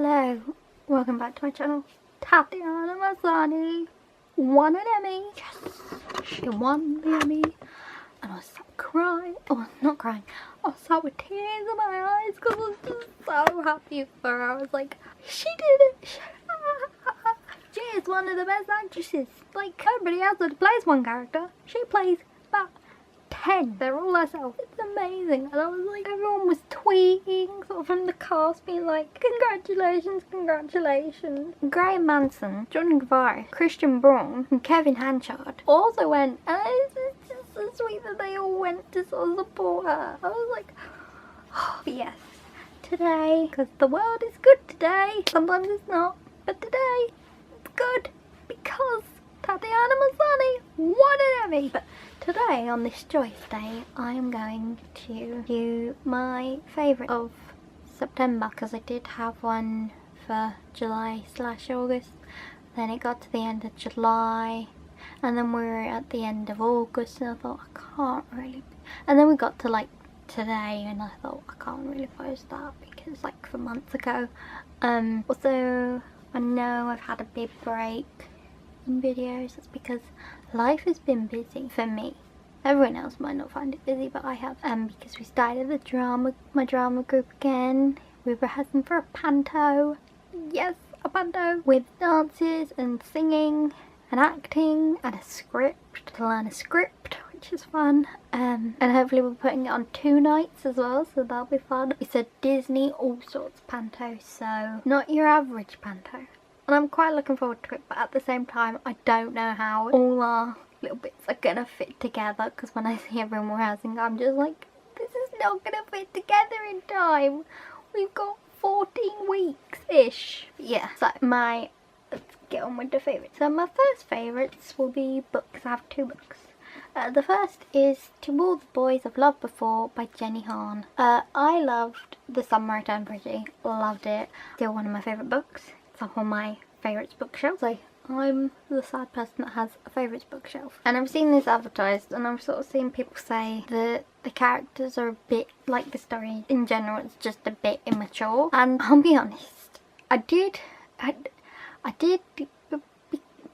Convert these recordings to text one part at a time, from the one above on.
Hello, welcome back to my channel. Tatiana Mazzani won an Emmy. Yes, she won the Emmy. And I was sat crying. Oh, not crying. I was sat with tears in my eyes because I was just so happy for her. I was like, she did it. She is one of the best actresses. Like, everybody else that plays one character, she plays about 10. They're all herself. It's amazing. And I was like, everyone was tweeting sort of from the cast being like, congratulations, congratulations. Graham Manson, John Gavaris, Christian Braun and Kevin Hanchard also went, and it's just so sweet that they all went to sort of support her. I was like, oh, but yes, today, because the world is good today, sometimes it's not, but today it's good because Tatiana Mazzani won an Emmy. But today, on this joyous day, I am going to do my favourite of September, because I did have one for July/August, then it got to the end of July, and then we were at the end of August, and I thought, I can't really, and then we got to like today, and I thought, I can't really post that because like for months ago. Also, I know I've had a big break in videos. That's because life has been busy for me. Everyone else might not find it busy, but I have. Because we started my drama group again. We're rehearsing for a panto. Yes, a panto with dances and singing and acting and a script, to learn a script, which is fun. And hopefully we're putting it on 2 nights as well, so that'll be fun. It's a Disney all sorts panto, so not your average panto. And I'm quite looking forward to it, but at the same time, I don't know how all our little bits are gonna fit together, because when I see everyone rehearsing, I'm just like, this is not gonna fit together in time. We've got 14 weeks-ish. Yeah, so let's get on with the favourites. So my first favourites will be books. I have 2 books. The first is To All the Boys I've Loved Before by Jenny Han. I loved The Summer I Turned Pretty. Loved it. Still one of my favourite books. It's up on my favourites bookshelf. So I'm the sad person that has a favourites bookshelf. And I've seen this advertised, and I've sort of seen people say that the characters are a bit, like the story in general, it's just a bit immature. And I'll be honest, I did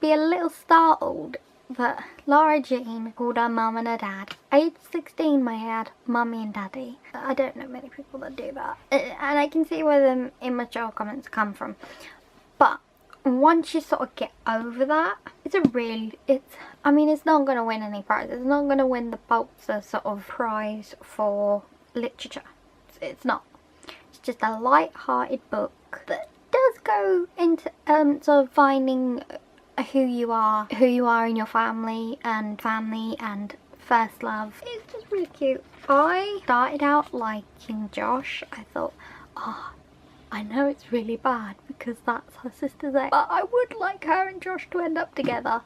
be a little startled that Laura Jean called her mum and her dad. Age 16 may add mummy and daddy. I don't know many people that do that. And I can see where the immature comments come from. But once you sort of get over that, it's not going to win any prizes. It's not going to win the Pulitzer sort of prize for literature. It's not. It's just a light-hearted book that does go into sort of finding who you are in your family and first love. It's just really cute. I started out liking Josh. I thought, oh, I know it's really bad because that's her sister's ex, but I would like her and Josh to end up together.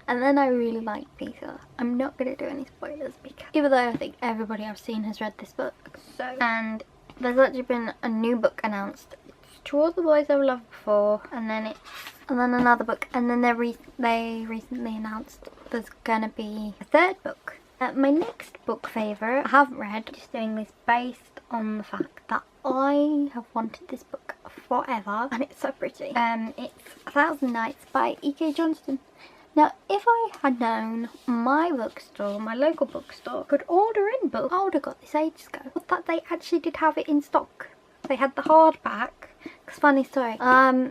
And then I really liked Peter. I'm not going to do any spoilers, because even though I think everybody I've seen has read this book. And there's actually been a new book announced. It's To All the Boys I've Loved Before, and then another book, and then they recently announced there's gonna be a 3rd book. My next book favourite I haven't read, just doing this based on the fact that I have wanted this book forever, and it's so pretty. It's 1,000 Nights by E.K Johnstone. Now, if I had known my bookstore, my local bookstore, could order in books, I would have got this ages ago. But that they actually did have it in stock. They had the hardback. Because funny story, I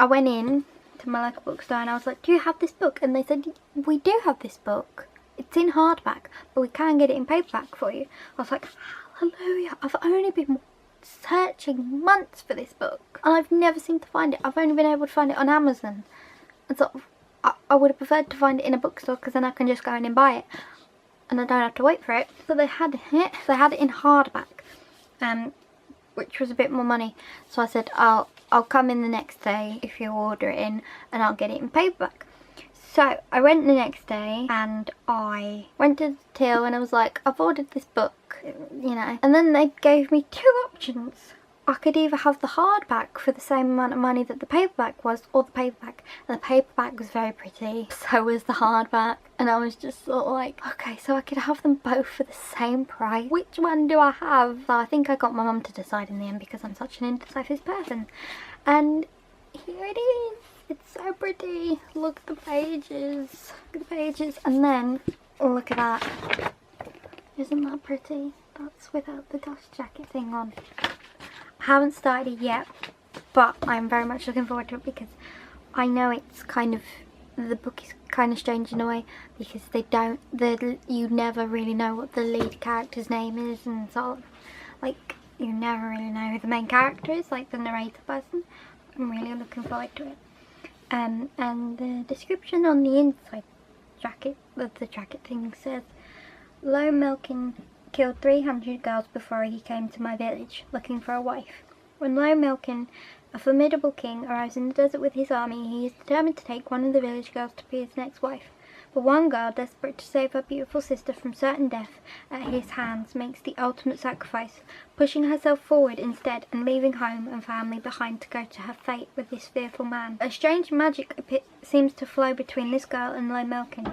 went in to my local bookstore and I was like, do you have this book? And they said, we do have this book. It's in hardback, but we can get it in paperback for you. I was like, hallelujah. I've only been searching months for this book, and I've never seemed to find it. I've only been able to find it on Amazon. And sort of, I would have preferred to find it in a bookstore, because then I can just go in and buy it. And I don't have to wait for it. So they had it in hardback. Which was a bit more money, so I said I'll come in the next day if you order it in, and I'll get it in paperback. So I went the next day and I went to the till and I was like, I've ordered this book, you know, and then they gave me 2 options. I could either have the hardback for the same amount of money that the paperback was, or the paperback. And the paperback was very pretty, so was the hardback. And I was just sort of like, okay, so I could have them both for the same price. Which one do I have? So I think I got my mum to decide in the end because I'm such an indecisive person. And here it is. It's so pretty. Look at the pages. Look at the pages. And then, look at that. Isn't that pretty? That's without the dust jacket thing on. I haven't started it yet, but I'm very much looking forward to it because I know it's kind of, the book is kind of strange in a way because you never really know what the lead character's name is, and sort of like you never really know who the main character is, like the narrator person. I'm really looking forward to it. And the description on the inside jacket of the jacket thing says, "Low Milkin killed 300 girls before he came to my village, looking for a wife. When Low Milkin, a formidable king, arrives in the desert with his army, he is determined to take one of the village girls to be his next wife. But one girl, desperate to save her beautiful sister from certain death at his hands, makes the ultimate sacrifice, pushing herself forward instead and leaving home and family behind to go to her fate with this fearful man. A strange magic seems to flow between this girl and Low Milkin.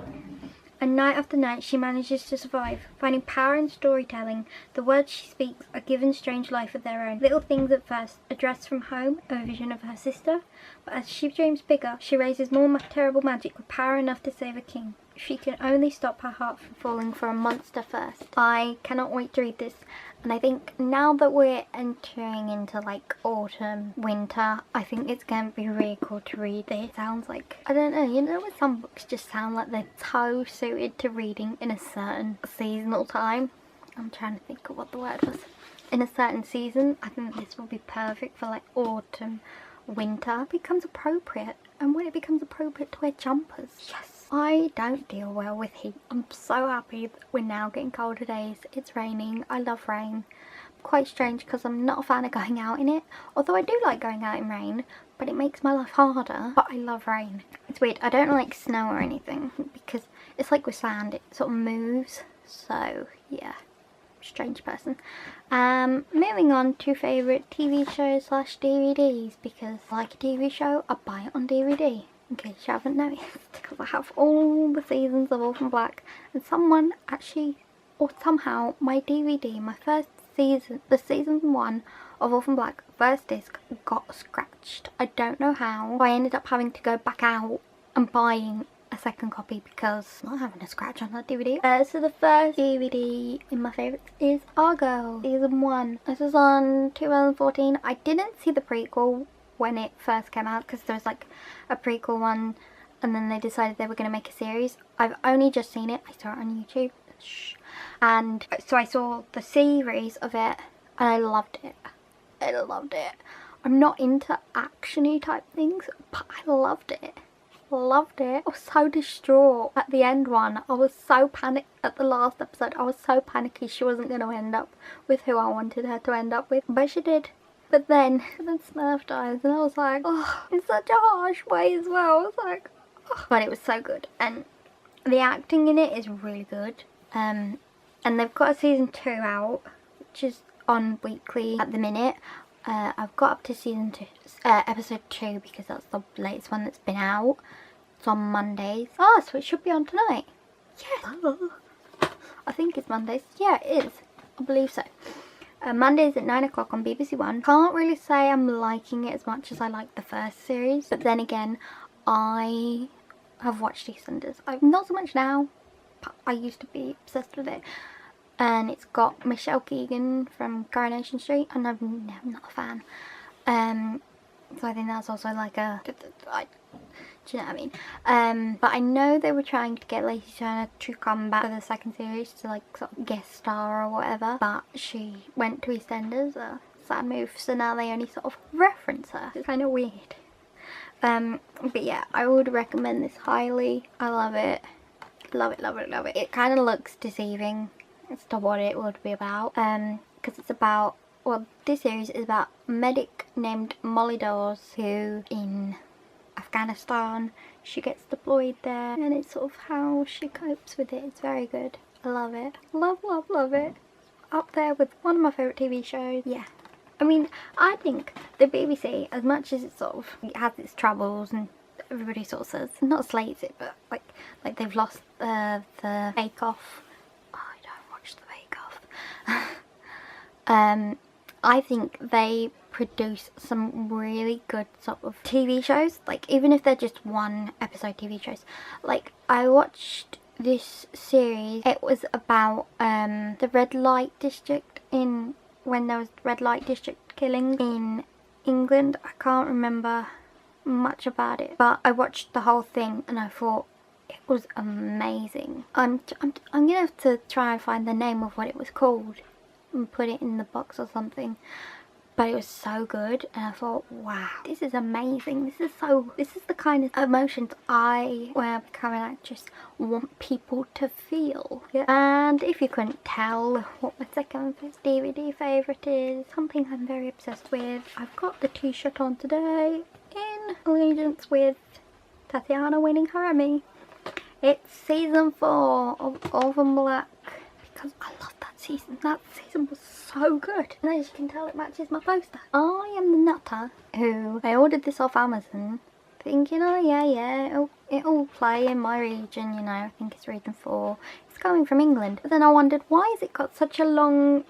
And night after night she manages to survive, finding power in storytelling. The words she speaks are given strange life of their own. Little things at first, a dress from home, a vision of her sister, but as she dreams bigger, she raises more terrible magic with power enough to save a king. She can only stop her heart from falling for a monster first." I cannot wait to read this, and I think now that we're entering into like autumn, winter, I think it's going to be really cool to read this. It sounds like, I don't know, you know when some books just sound like they're so suited to reading in a certain seasonal time? I'm trying to think of what the word was. In a certain season, I think this will be perfect for like autumn, winter. It becomes appropriate, and when it becomes appropriate to wear jumpers, yes. I don't deal well with heat. I'm so happy that we're now getting colder days. It's raining. I love rain. Quite strange because I'm not a fan of going out in it, although I do like going out in rain, but it makes my life harder. But I love rain. It's weird. I don't like snow or anything because it's like with sand, it sort of moves. So yeah, strange person. Moving on to favourite TV shows / DVDs, because I like a TV show, I buy it on DVD. In case you haven't noticed, because I have all the seasons of Orphan Black, and someone actually, or somehow, my DVD, my first season, the season 1 of Orphan Black, first disc, got scratched. I don't know how. I ended up having to go back out and buying a second copy because I'm not having a scratch on that DVD. So the first DVD in my favourites is Argo, season 1. This was on 2014. I didn't see the prequel when it first came out because there was like a prequel one and then they decided they were going to make a series. I've only just seen it. I saw it on YouTube. And so I saw the series of it and I loved it. I loved it. I'm not into action-y type things, but I loved it. Loved it. I was so distraught at the end one. I was so panicked at the last episode. I was so panicky she wasn't going to end up with who I wanted her to end up with, but she did. But then Smurf dies and I was like, oh, in such a harsh way as well. I was like, oh. But it was so good, and the acting in it is really good. And they've got a season 2 out, which is on weekly at the minute. I've got up to season 2, episode 2, because that's the latest one that's been out. It's on Mondays. Oh, so it should be on tonight. Yeah. I think it's Mondays. Yeah, it is. I believe so. Mondays at 9 o'clock on BBC One. Can't really say I'm liking it as much as I liked the first series, but then again, I have watched EastEnders. Not so much now, but I used to be obsessed with it. And it's got Michelle Keegan from Coronation Street, and I'm not a fan. So I think that's also like a... do you know what I mean? But I know they were trying to get Lacey Turner to come back for the second series to like sort of guest star or whatever, but she went to EastEnders, a sad move, so now they only sort of reference her. It's kind of weird. But yeah, I would recommend this highly. I love it. Love it, love it, love it. It kind of looks deceiving as to what it would be about, because it's about, well, this series is about a medic named Molly Dawes who in Afghanistan, she gets deployed there, and it's sort of how she copes with it. It's very good. I love it. Love, love, love it. Up there with one of my favourite TV shows. Yeah, I mean, I think the BBC, as much as it sort of has its troubles and everybody sort of says, not slates it, but like they've lost the Bake Off. Oh, I don't watch the Bake Off. I think they produce some really good sort of TV shows, like even if they're just one episode TV shows. Like I watched this series, it was about the red light district when there was red light district killing in England. I can't remember much about it, but I watched the whole thing and I thought it was amazing. I'm gonna have to try and find the name of what it was called and put it in the box or something, but it was so good and I thought, wow, this is amazing. This is the kind of emotions I, when I become an actress, want people to feel. Yeah. And if you couldn't tell what my second DVD favourite is, something I'm very obsessed with, I've got the t-shirt on today in allegiance with Tatiana winning her Emmy. It's season 4 of Orphan Black because I love that season. That season was so good. And as you can tell, it matches my poster. I am the nutter who, I ordered this off Amazon thinking, oh yeah, it'll play in my region, you know, I think it's region 4. It's coming from England. But then I wondered, why has it got such a long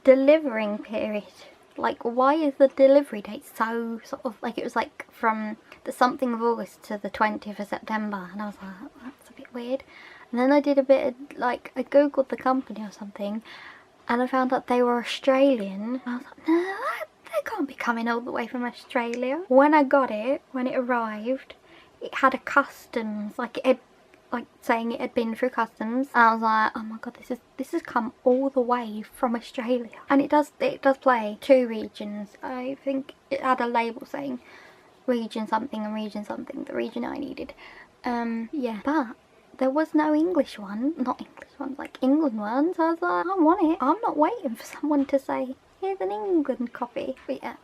delivering period? Like, why is the delivery date so sort of, like, it was like from the something of August to the 20th of September, and I was like, oh, that's a bit weird. And then I did a bit of, like, I googled the company or something, and I found out they were Australian. I was like, no, they can't be coming all the way from Australia. When I got it, when it arrived, it had a customs, like it had, like saying it had been through customs. And I was like, oh my god, this has come all the way from Australia. And it does play 2 regions. I think it had a label saying region something and region something, the region I needed. Yeah, but there was no English one, not English ones, like England ones. I was like, I want it. I'm not waiting for someone to say, here's an England copy. But yeah,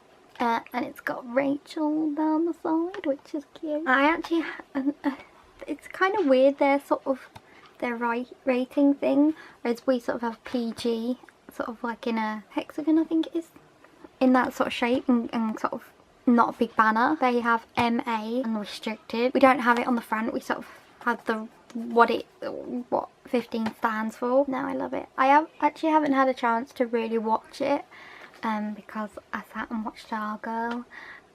and it's got Rachel down the side, which is cute. I actually, it's kind of weird, their rating thing, whereas we sort of have PG, sort of like in a hexagon, I think it is, in that sort of shape, and sort of not a big banner. They have MA and restricted. We don't have it on the front, we sort of have the what 15 stands for. No, I love it. I actually haven't had a chance to really watch it because I sat and watched Our Girl,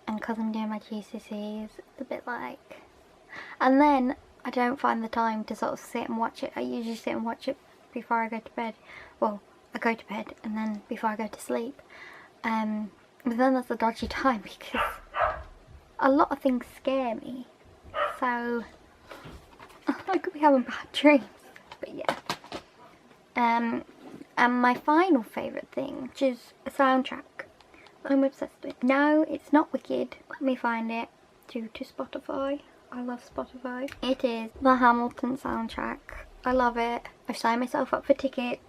and because I'm doing my GCSEs, it's a bit like, and then I don't find the time to sort of sit and watch it. I usually sit and watch it before I go to bed. Well, I go to bed and then before I go to sleep. But then that's a dodgy time because a lot of things scare me. So I could be having bad dreams. But yeah. And my final favourite thing, which is a soundtrack I'm obsessed with. No, it's not Wicked. Let me find it. Due to Spotify. I love Spotify. It is the Hamilton soundtrack. I love it. I've signed myself up for tickets.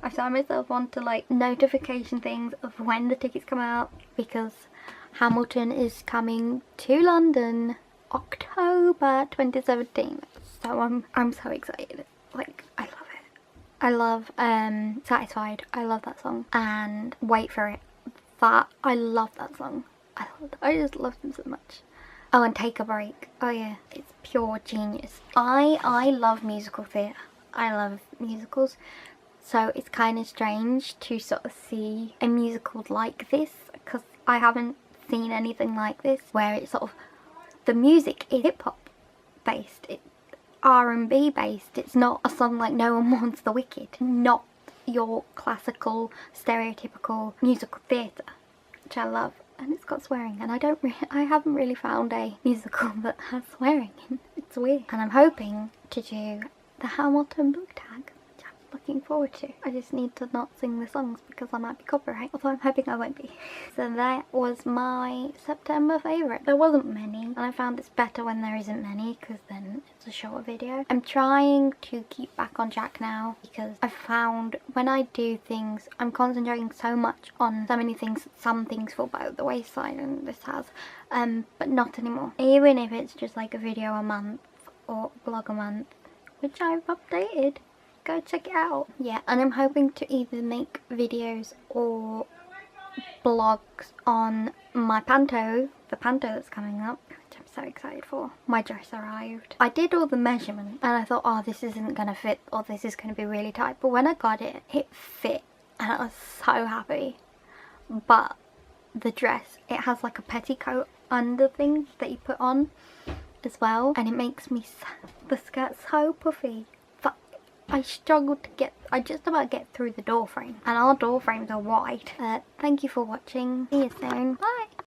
I've signed myself on to like notification things of when the tickets come out, because Hamilton is coming to London October 2017. So I'm so excited. Like, I love it. I love Satisfied. I love that song. And Wait for It. I love that song. I just love them so much. Oh, and Take a Break. Oh yeah, it's pure genius. I love musical theatre. I love musicals. So it's kind of strange to sort of see a musical like this, because I haven't seen anything like this, where it's sort of, the music is hip-hop based, it's R&B based. It's not a song like No One Wants the Wicked. Not your classical, stereotypical musical theatre, which I love. And it's got swearing, and I haven't really found a musical that has swearing in. It's weird. And I'm hoping to do the Hamilton book tag, which I'm looking forward to. I just need to not sing the songs because I might be copyright, although I'm hoping I won't be. So that was my September favourite. There wasn't many, and I found it's better when there isn't many, because then it's a shorter video. I'm trying to keep back on track now, because I've found when I do things, I'm concentrating so much on so many things, some things fall by the wayside, and this has, but not anymore. Even if it's just like a video a month or blog a month, which I've updated, go check it out. Yeah, and I'm hoping to either make videos or vlogs on my panto, the panto that's coming up, which I'm so excited for. My dress arrived. I did all the measurement and I thought, oh, this isn't gonna fit or this is gonna be really tight, but when I got it, it fit and I was so happy. But the dress, it has like a petticoat under thing that you put on as well, and it makes me the skirt so puffy. But I struggled to get, I just about get through the door frame, and our door frames are wide. Thank you for watching. See you soon. Bye.